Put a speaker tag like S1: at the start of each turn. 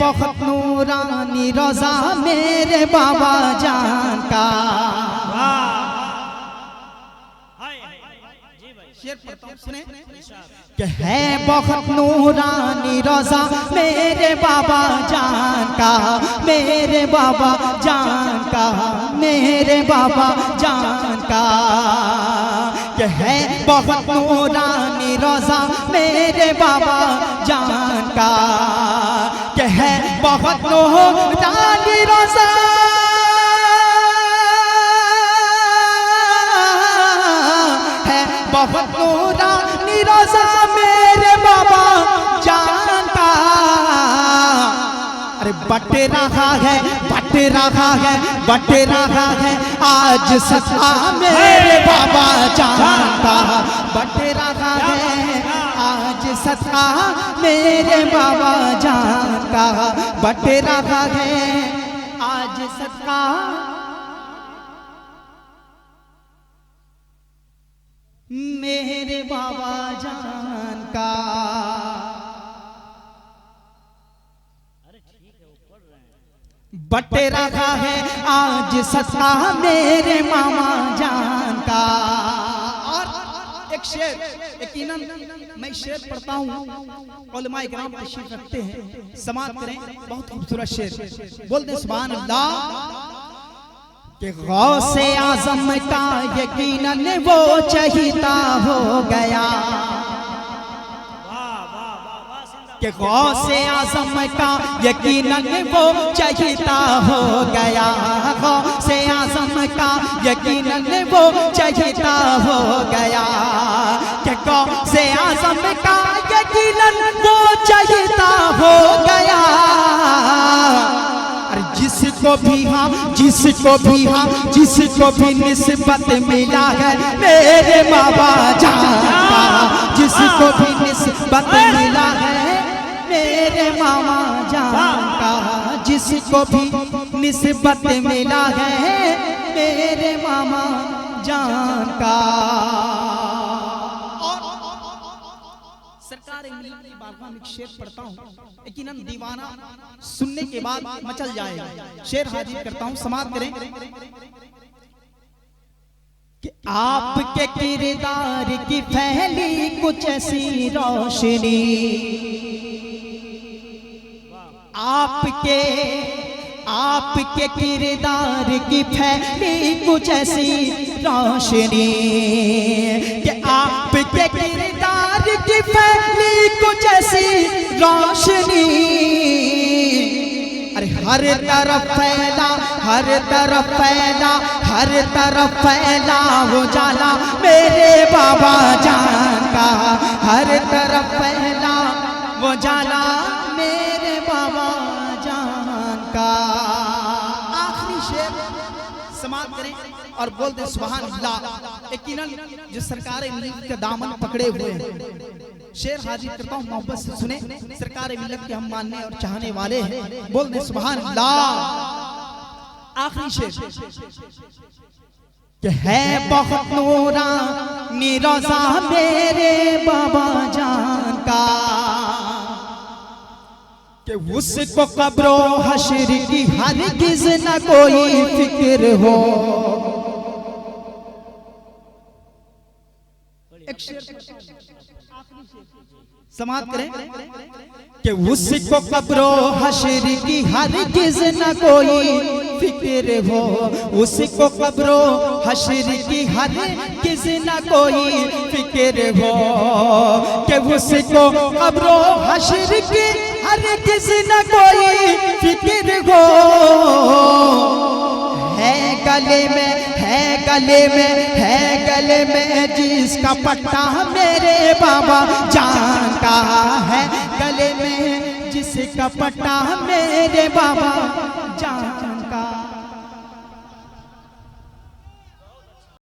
S1: बहुत नूरानी रोजा मेरे बाबा जान का। सुने कि है बहुत नूरानी रोजा मेरे बाबा जान का, मेरे बाबा जान का, मेरे बाबा जान का। कि है बहुत नूरानी रोजा मेरे बाबा जान का। कि है बहुत नूरानी रोजा बहुत नूरानी रोजा मेरे बाबा जान का। अरे बट रहा है, बट रहा है, बट रहा है आज सदा मेरे बाबा जान का। बट रहा है आज सदा मेरे बाबा जान का। बट रहा है आज सदा मेरे बाबा जान का। बट रखा है आज सदा मेरे मामा जान का। और एक शेर, यकीनन मैं शेर पढ़ता हूँ, उलमा इकराम तशरीफ रखते हैं, समाअत करें। बहुत खूबसूरत शेर, बोल दे सुभान अल्लाह। कि गौसे आज़म का यकीनन वो चहीता हो गया। कि गौसे आज़म का यकीनन वो चहीता हो गया। गौसे आज़म का यकीनन वो चहीता हो गया। कि गौसे आज़म का यकीनन वो चहीता हो गया। जिसको भी हाँ, जिसको भी हाँ, जिसको भी निस्बत मिला है मेरे बाबा जान का। जिसको भी निस्बत मिला है मेरे मामा जान का। जिसको भी निस्बत मिला है मेरे मामा जान का। सरकार की बारगाह में शेर पढ़ता हूँ, यकीनन दीवाना सुनने के बाद मचल जाएगा। शेर हाजिर करता हूँ, समाअत करें। कि आपके किरदार की फैली कुछ ऐसी रोशनी। आपके किरदार की फैली कुछ ऐसी रोशनी। कि आपके किरदार की फैली कुछ ऐसी रोशनी। अरे हर तरफ फैला, हर तरफ फैला, हर तरफ फैला वो जाला मेरे बाबा जान का। हर तरफ फैला वो जाला मेरे बाबा जान का। आखिरी शेर समाअत करें और बोल दे सुभान अल्लाह। यकीनन जो सरकार मिल्लत का दामन पकड़े हुए हैं, शेर हाजिर करता हूँ, मोहब्बत से सुने। सरकार मिल्लत के हम मानने और चाहने वाले हैं, बोल दे सुभान अल्लाह। आखिरी शेर कि है बहुत नूरानी रोजा मेरे बाबा जान का। कि उसको कब्रो हश्र की हरगिज़ न कोई फिक्र हो। समाअत करें। कि उसको कब्रो हश्र की हरगिज़ न कोई फिक्र हो। उसको कब्रो हश्र की हरगिज़ न कोई फिक्र हो। कि उसको कब्रो हश्र की हरगिज़ न कोई फिक्र हो। है गले में, है गले में, है गले में जिसका पट्टा मेरे बाबा जान का। है गले में जिसका पट्टा मेरे बाबा जान का।